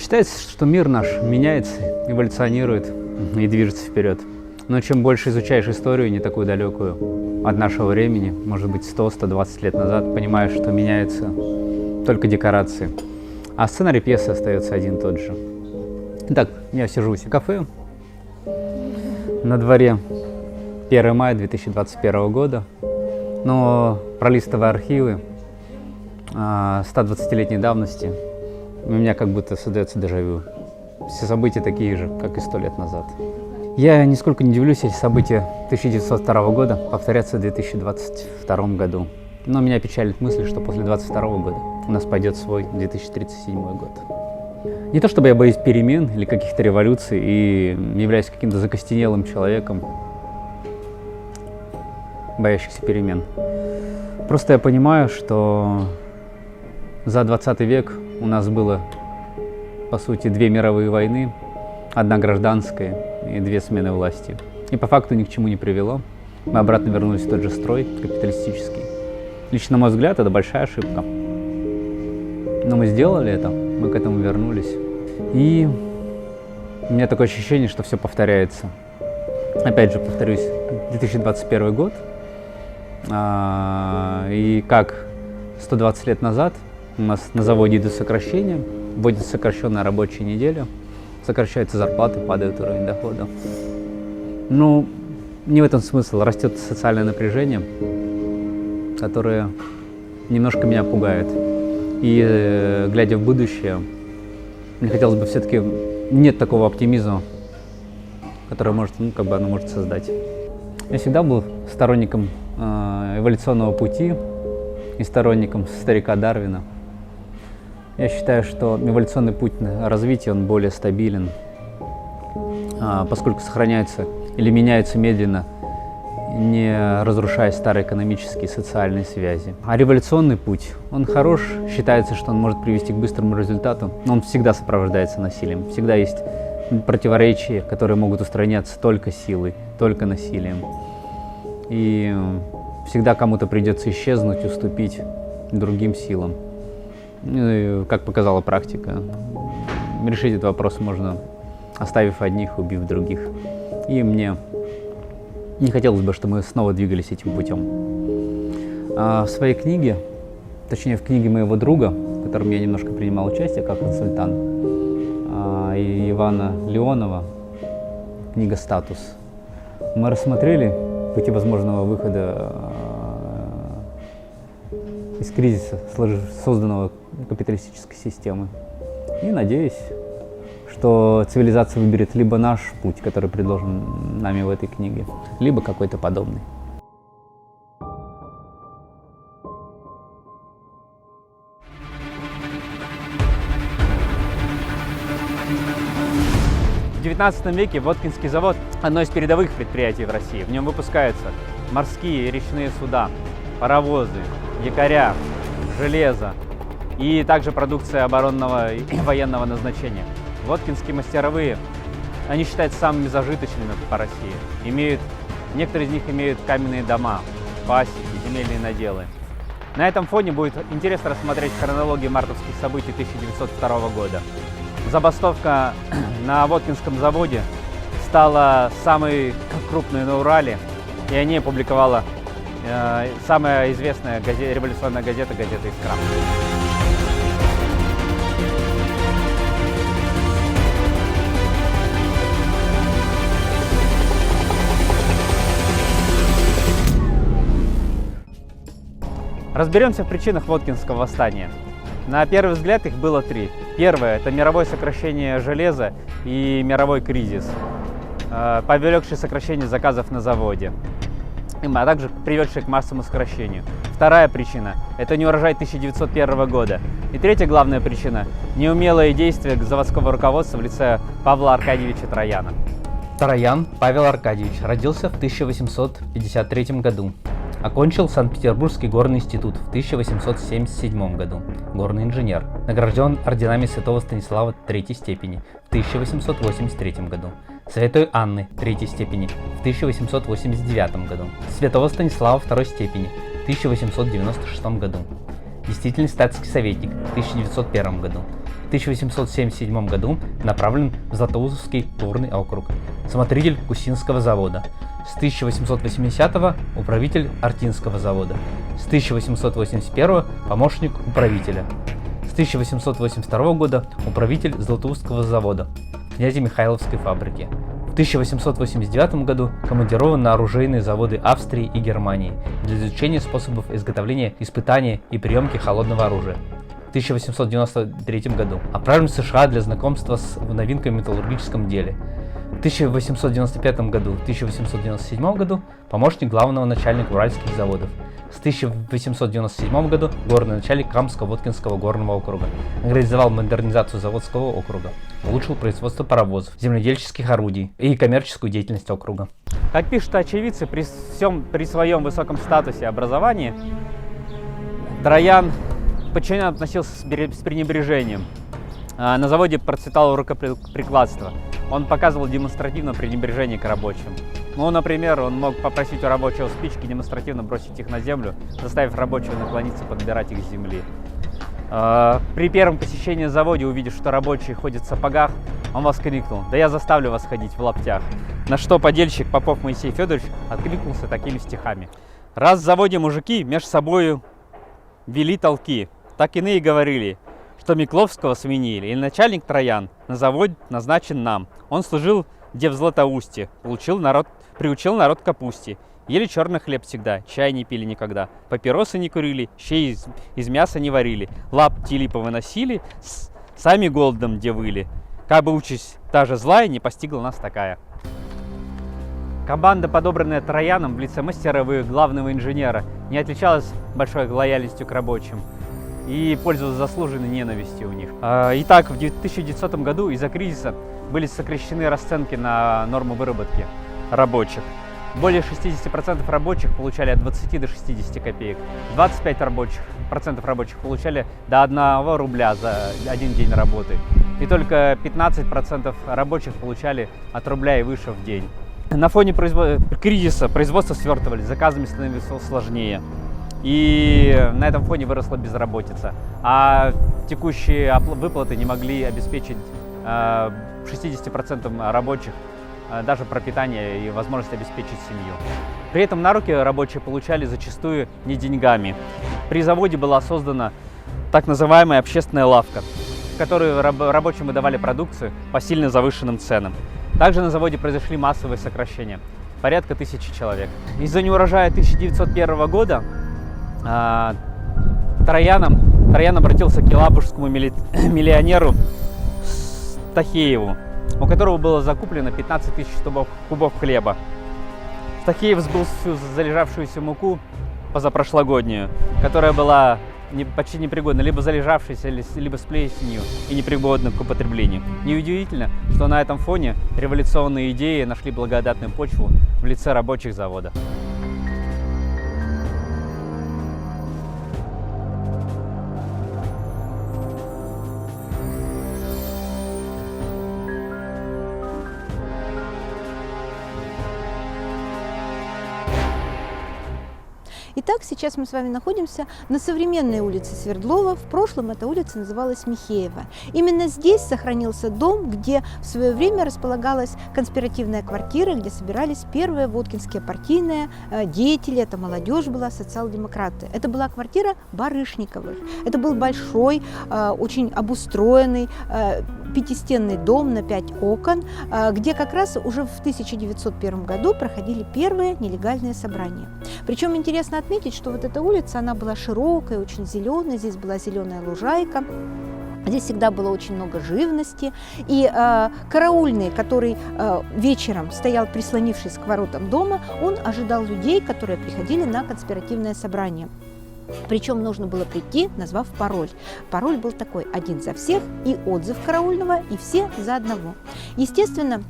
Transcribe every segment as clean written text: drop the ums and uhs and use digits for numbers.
Считается, что мир наш меняется, эволюционирует и движется вперед. Но чем больше изучаешь историю, не такую далекую от нашего времени, может быть 100-120 лет назад, понимаешь, что меняются только декорации, а сценарий пьесы остается один и тот же. Итак, я сижу в кафе, на дворе 1 мая 2021 года, но пролистывая архивы 120-летней давности, у меня как будто создается дежавю. Все события такие же, как и 100 лет назад. Я нисколько не удивлюсь, если события 1902 года повторятся в 2022 году. Но меня печалит мысль, что после 2022 года у нас пойдет свой 2037 год. Не то чтобы я боюсь перемен или каких-то революций и являюсь каким-то закостенелым человеком, боящихся перемен. Просто я понимаю, что за 20 век у нас было, по сути, 2 мировые войны, 1 гражданская и 2 смены власти. И по факту ни к чему не привело. Мы обратно вернулись в тот же строй капиталистический. Лично, на мой взгляд, это большая ошибка. Но мы сделали это, мы к этому вернулись. И у меня такое ощущение, что все повторяется. Опять же, повторюсь, 2021 год. И как 120 лет назад у нас на заводе идут сокращения, вводится сокращенная рабочая неделя, сокращаются зарплаты, падает уровень дохода. Ну, не в этом смысл. Растет социальное напряжение, которое немножко меня пугает. И глядя в будущее, мне хотелось бы все-таки, нет такого оптимизма, который может, оно может создать. Я всегда был сторонником эволюционного пути и сторонником старика Дарвина. Я считаю, что эволюционный путь развития, он более стабилен, поскольку сохраняются или меняются медленно, не разрушая старые экономические и социальные связи. А революционный путь, он хорош, считается, что он может привести к быстрому результату, но он всегда сопровождается насилием. Всегда есть противоречия, которые могут устраняться только силой, только насилием. И всегда кому-то придется исчезнуть, уступить другим силам. И, как показала практика, решить этот вопрос можно, оставив одних, убив других. И мне не хотелось бы, чтобы мы снова двигались этим путем. В своей книге, точнее в книге моего друга, в котором я немножко принимал участие как консультант, Ивана Леонова, книга «Статус», мы рассмотрели пути возможного выхода из кризиса, созданного капиталистической системы. И надеюсь, что цивилизация выберет либо наш путь, который предложен нами в этой книге, либо какой-то подобный. В XIX веке Воткинский завод – одно из передовых предприятий в России. В нем выпускаются морские и речные суда, паровозы, якоря, железо и также продукция оборонного и военного назначения. Воткинские мастеровые, они считаются самыми зажиточными по России. Некоторые из них имеют каменные дома, пасеки, земельные наделы. На этом фоне будет интересно рассмотреть хронологию мартовских событий 1902 года. Забастовка на Воткинском заводе стала самой крупной на Урале, и о ней опубликовала самая известная революционная газета «Искра». Разберемся в причинах Воткинского восстания. На первый взгляд их было 3. Первое – это мировое сокращение железа и мировой кризис, повлекший сокращение заказов на заводе, а также приведший к массовому сокращению. Вторая причина – это неурожай 1901 года. И третья главная причина – неумелые действия заводского руководства в лице Павла Аркадьевича Трояна. Троян Павел Аркадьевич родился в 1853 году. Окончил Санкт-Петербургский горный институт в 1877 году. Горный инженер. Награжден орденами Святого Станислава III степени в 1883 году. Святой Анны III степени в 1889 году. Святого Станислава II степени в 1896 году. действительный статский советник в 1901 году. В 1877 году направлен в Златоустовский горный округ, смотритель Кусинского завода. С 1880 управитель Артинского завода. С 1881 помощник управителя. С 1882 года управитель Златоустского завода, князя Михайловской фабрики. В 1889 году командирован на оружейные заводы Австрии и Германии для изучения способов изготовления, испытания и приемки холодного оружия. В 1893 году отправлен в США для знакомства с новинками в металлургическом деле. В 1895 году, в 1897 году помощник главного начальника Уральских заводов. С 1897 году горный начальник Камско-Воткинского горного округа. Организовал модернизацию заводского округа, улучшил производство паровозов, земледельческих орудий и коммерческую деятельность округа. Как пишут очевидцы, при своем высоком статусе и образовании Троян к подчиненным относился с пренебрежением. На заводе процветало рукоприкладство. Он показывал демонстративное пренебрежение к рабочим. Ну, например, он мог попросить у рабочего спички, демонстративно бросить их на землю, заставив рабочего наклониться, подбирать их с земли. При первом посещении завода, увидев, что рабочие ходят в сапогах, он воскликнул: «Да я заставлю вас ходить в лаптях». На что подельщик Попов Моисей Федорович откликнулся такими стихами: «Раз в заводе мужики меж собою вели толки, так иные говорили, что Микловского сменили, и начальник Троян на завод назначен нам. Он служил где в Златоусте, приучил народ к капусте. Ели черный хлеб всегда, чай не пили никогда, папиросы не курили, щей из мяса не варили, лапти липовы носили, сами голодом где выли. Кабы участь та же злая, не постигла нас такая». Команда, подобранная Трояном в лице мастера и главного инженера, не отличалась большой лояльностью к рабочим и пользовалась заслуженной ненавистью у них. Итак, в 1900 году из-за кризиса были сокращены расценки на норму выработки рабочих. Более 60% рабочих получали от 20 до 60 копеек. 25% рабочих получали до 1 рубля за один день работы. И только 15% рабочих получали от рубля и выше в день. На фоне кризиса производство свертывались, заказами становилось сложнее. И на этом фоне выросла безработица. А текущие выплаты не могли обеспечить 60% рабочих даже пропитание и возможность обеспечить семью. При этом на руки рабочие получали зачастую не деньгами. При заводе была создана так называемая общественная лавка, в которой рабочим выдавали продукцию по сильно завышенным ценам. Также на заводе произошли массовые сокращения, порядка 1000 человек. Из-за неурожая 1901 года Троян обратился к елабужскому миллионеру Стахееву, у которого было закуплено 15 000 кубов хлеба. Стахеев сбыл всю залежавшуюся муку позапрошлогоднюю, которая была почти непригодна, либо залежавшейся, либо с плесенью и непригодна к употреблению. Неудивительно, что на этом фоне революционные идеи нашли благодатную почву в лице рабочих завода. Итак, сейчас мы с вами находимся на современной улице Свердлова. В прошлом эта улица называлась Михеева. Именно здесь сохранился дом, где в свое время располагалась конспиративная квартира, где собирались первые воткинские партийные деятели. Это молодежь была, социал-демократы. Это была квартира Барышниковых. Это был большой, очень обустроенный, пятистенный дом на 5 окон, где как раз уже в 1901 году проходили первые нелегальные собрания. Причем интересно отметить, что вот эта улица, она была широкая, очень зеленая, здесь была зеленая лужайка. Здесь всегда было очень много живности, и караульный, который вечером стоял, прислонившись к воротам дома, он ожидал людей, которые приходили на конспиративное собрание. Причем нужно было прийти, назвав пароль. Пароль был такой: один за всех, и отзыв караульного, и все за одного. Естественно,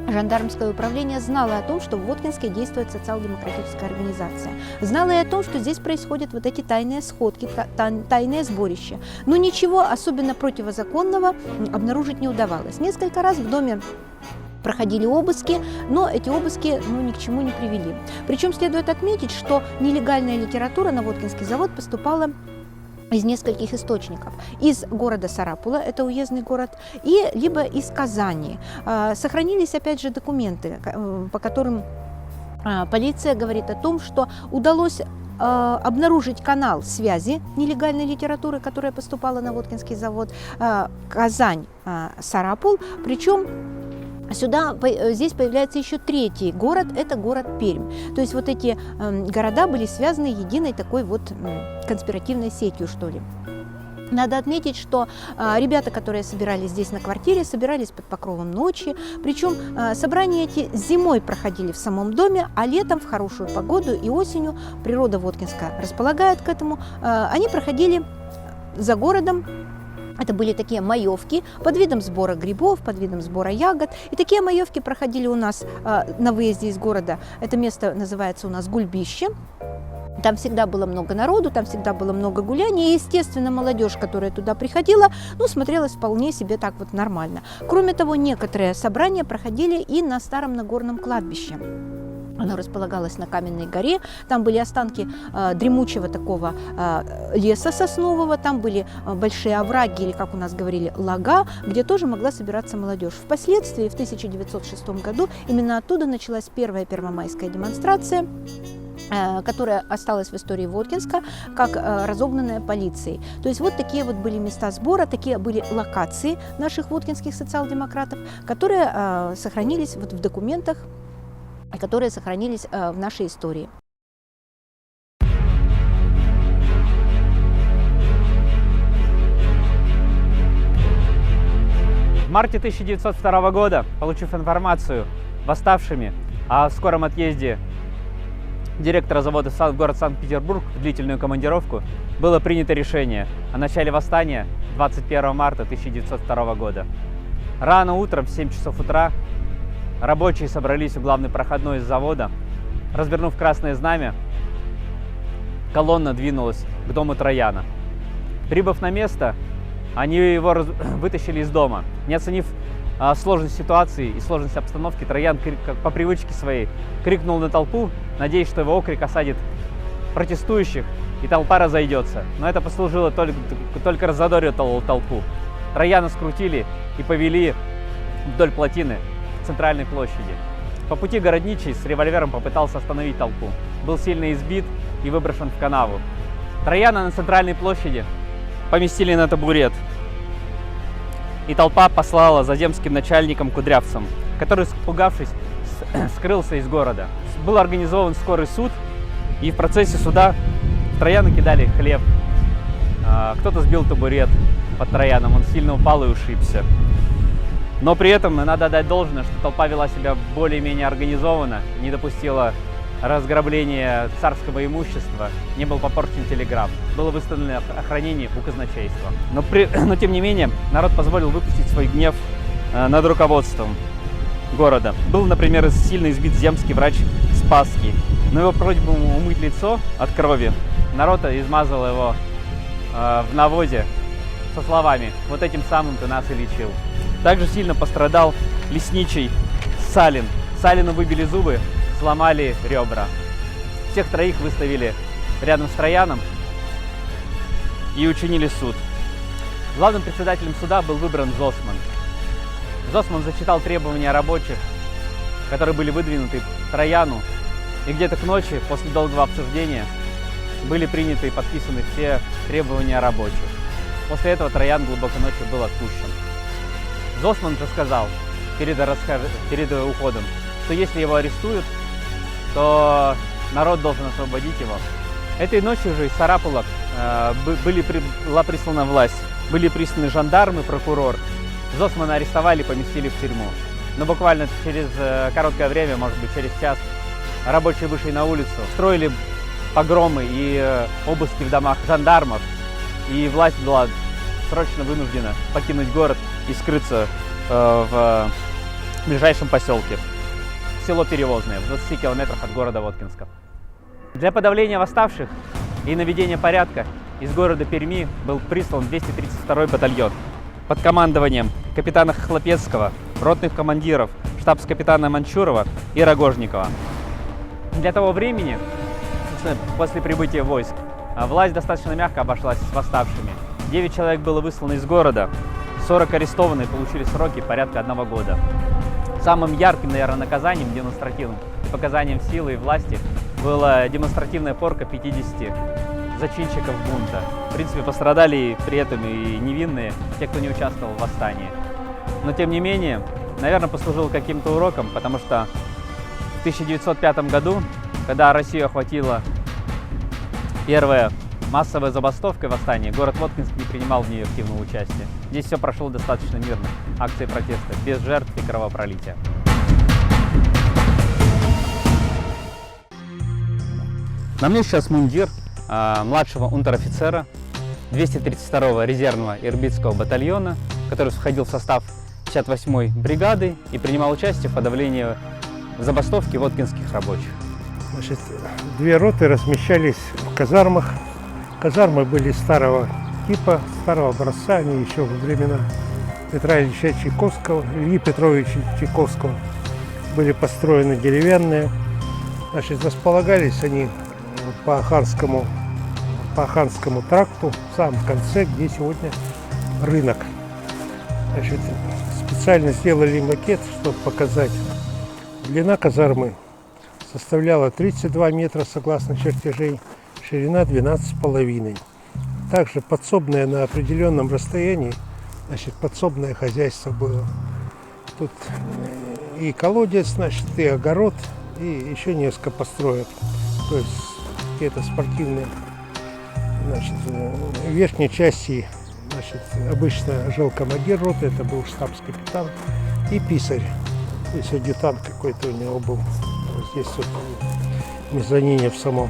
жандармское управление знало о том, что в Воткинске действует социал-демократическая организация. Знало и о том, что здесь происходят вот эти тайные сходки, тайные сборища. Но ничего особенно противозаконного обнаружить не удавалось. Несколько раз в доме проходили обыски, но эти обыски ни к чему не привели. Причем следует отметить, что нелегальная литература на Воткинский завод поступала из нескольких источников. Из города Сарапула, это уездный город, и либо из Казани. Сохранились, опять же, документы, по которым полиция говорит о том, что удалось обнаружить канал связи нелегальной литературы, которая поступала на Воткинский завод, Казань-Сарапул, причем здесь появляется еще третий город, это город Пермь. То есть вот эти города были связаны единой такой вот конспиративной сетью, что ли. Надо отметить, что ребята, которые собирались здесь на квартире, собирались под покровом ночи. Причем собрания эти зимой проходили в самом доме, а летом в хорошую погоду и осенью, природа Воткинска располагает к этому, они проходили за городом. Это были такие маевки под видом сбора грибов, под видом сбора ягод. И такие маевки проходили у нас на выезде из города. Это место называется у нас Гульбище. Там всегда было много народу, там всегда было много гуляний. И, естественно, молодежь, которая туда приходила, смотрелась вполне себе так вот нормально. Кроме того, некоторые собрания проходили и на старом Нагорном кладбище. Оно располагалось на Каменной горе, там были останки дремучего такого леса соснового, там были большие овраги, или, как у нас говорили, лага, где тоже могла собираться молодежь. Впоследствии, в 1906 году, именно оттуда началась первая первомайская демонстрация, которая осталась в истории Воткинска как разогнанная полицией. То есть вот такие вот были места сбора, такие были локации наших воткинских социал-демократов, которые сохранились вот в документах, которые сохранились в нашей истории. В марте 1902 года, получив информацию восставшими о скором отъезде директора завода в город Санкт-Петербург в длительную командировку, было принято решение о начале восстания 21 марта 1902 года. Рано утром, в 7 часов утра, рабочие собрались у главной проходной из завода. Развернув красное знамя, колонна двинулась к дому Трояна. Прибыв на место, они его вытащили из дома. Не оценив сложность ситуации и сложность обстановки, Троян по привычке своей крикнул на толпу, надеясь, что его окрик осадит протестующих и толпа разойдется. Но это послужило только раззадорить толпу. Трояна скрутили и повели вдоль плотины к центральной площади. По пути городничий с револьвером попытался остановить толпу. Был сильно избит и выброшен в канаву. Трояна на центральной площади поместили на табурет. И толпа послала за земским начальником Кудрявцем, который, испугавшись, скрылся из города. Был организован скорый суд, и в процессе суда Трояну кидали хлеб. Кто-то сбил табурет под Трояном, он сильно упал и ушибся. Но при этом надо отдать должное, что толпа вела себя более-менее организованно, не допустила разграбления царского имущества, не был попорчен телеграф, было выставлено охранение у казначейства. Но тем не менее, народ позволил выпустить свой гнев над руководством города. Был, например, сильно избит земский врач Спасский. На его просьбу умыть лицо от крови народ измазал его в навозе со словами: «Вот этим самым ты нас и лечил». Также сильно пострадал лесничий Салин. Салину выбили зубы, сломали ребра. Всех троих выставили рядом с Трояном и учинили суд. Главным председателем суда был выбран Зосман. Зосман зачитал требования рабочих, которые были выдвинуты Трояну, и где-то к ночи, после долгого обсуждения, были приняты и подписаны все требования рабочих. После этого Троян глубоко ночью был отпущен. Зосман же сказал перед уходом, что если его арестуют, то народ должен освободить его. Этой ночью же из Сарапула была прислана власть. Были присланы жандармы, прокурор. Зосмана арестовали, поместили в тюрьму. Но буквально через короткое время, может быть через час, рабочие вышли на улицу, строили погромы и обыски в домах жандармов. И власть была срочно вынуждена покинуть город и скрыться в ближайшем поселке. Село Перевозное, в 20 километрах от города Воткинска. Для подавления восставших и наведения порядка из города Перми был прислан 232-й батальон под командованием капитана Хлопецкого, ротных командиров, штабс-капитана Манчурова и Рогожникова. Для того времени, после прибытия войск, Власть достаточно мягко обошлась с восставшими. 9 человек было выслано из города, 40 арестованы и получили сроки порядка 1 года. Самым ярким, наверное, наказанием демонстративным и показанием силы и власти была демонстративная порка 50 зачинщиков бунта. В принципе, пострадали при этом и невинные, те, кто не участвовал в восстании. Но, тем не менее, наверное, послужил каким-то уроком, потому что в 1905 году, когда Россию охватила первая массовая забастовка и восстание, город Воткинск не принимал в ней активного участия. Здесь все прошло достаточно мирно, акции протеста, без жертв и кровопролития. На мне сейчас мундир младшего унтер-офицера 232-го резервного Ирбитского батальона, который входил в состав 58-й бригады и принимал участие в подавлении забастовки воткинских рабочих. Значит, 2 роты размещались в казармах. Казармы были старого типа, старого образца, они еще во времена Петра Ильича Чайковского, Ильи Петровича Чайковского были построены деревянные. Значит, располагались они по Аханскому тракту, в самом конце, где сегодня рынок. Значит, специально сделали макет, чтобы показать. Длина казармы составляла 32 метра, согласно чертежей, ширина 12,5. Также подсобное на определенном расстоянии, значит, подсобное хозяйство было. Тут и колодец, значит, и огород, и еще несколько построек. То есть какие-то спортивные. Значит, в верхней части, значит, обычно жил командир роты, это был штабс-капитан, и писарь, то есть адъютант какой-то у него был. Вот здесь вот мезонине в самом.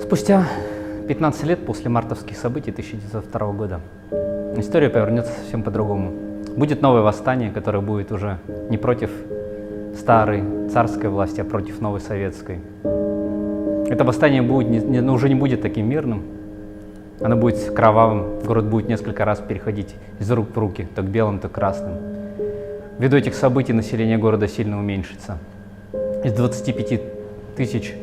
Спустя 15 лет после мартовских событий 1902 года история повернется совсем по-другому. Будет новое восстание, которое будет уже не против старой царской власти, а против новой советской. Это восстание будет уже не будет таким мирным, оно будет кровавым, город будет несколько раз переходить из рук в руки, то к белым, то к красным. Ввиду этих событий население города сильно уменьшится. Из 25 тысяч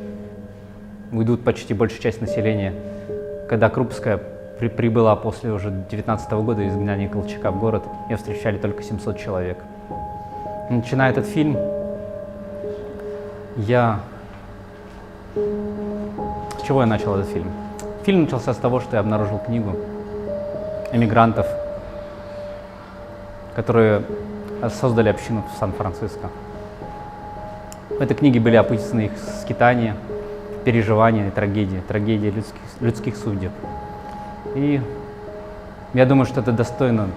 уйдут почти большая часть населения. Когда Крупская прибыла после уже 19 года изгнания Колчака в город, ее встречали только 700 человек. Начиная этот фильм, С чего я начал этот фильм? Фильм начался с того, что я обнаружил книгу эмигрантов, которые создали общину в Сан-Франциско. В этой книге были описаны их скитания, переживания и трагедии людских судеб. И я думаю, что это достойно,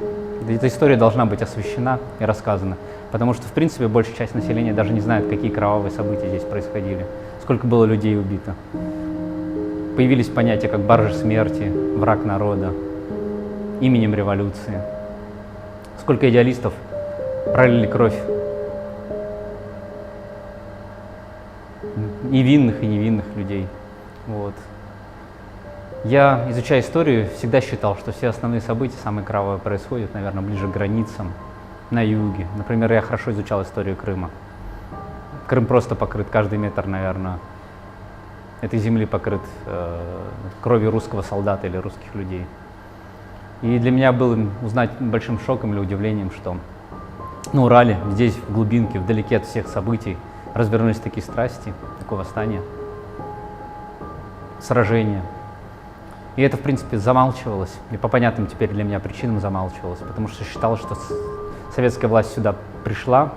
эта история должна быть освещена и рассказана, потому что, в принципе, большая часть населения даже не знает, какие кровавые события здесь происходили, сколько было людей убито. Появились понятия, как баржа смерти, враг народа, именем революции. Сколько идеалистов пролили кровь и винных, и невинных людей. Вот. Я, изучая историю, всегда считал, что все основные события, самые кровавые, происходят, наверное, ближе к границам, на юге. Например, я хорошо изучал историю Крыма. Крым просто покрыт, каждый метр, наверное, этой земли покрыт кровью русского солдата или русских людей. И для меня было узнать большим шоком или удивлением, что на Урале, здесь, в глубинке, вдалеке от всех событий, развернулись такие страсти, такое восстание, сражения. И это, в принципе, замалчивалось, и по понятным теперь для меня причинам замалчивалось, потому что считалось, что советская власть сюда пришла,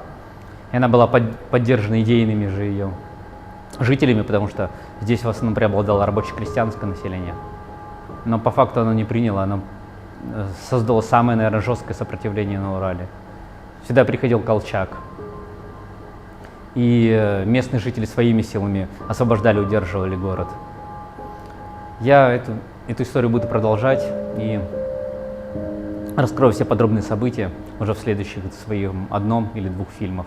и она была поддержана идейными же ее жителями, потому что здесь в основном преобладало рабоче-крестьянское население. Но по факту оно не приняло, оно создало самое, наверное, жесткое сопротивление на Урале. Сюда приходил Колчак, и местные жители своими силами освобождали, удерживали город. Я эту историю буду продолжать и раскрою все подробные события уже в следующих своих одном или двух фильмах.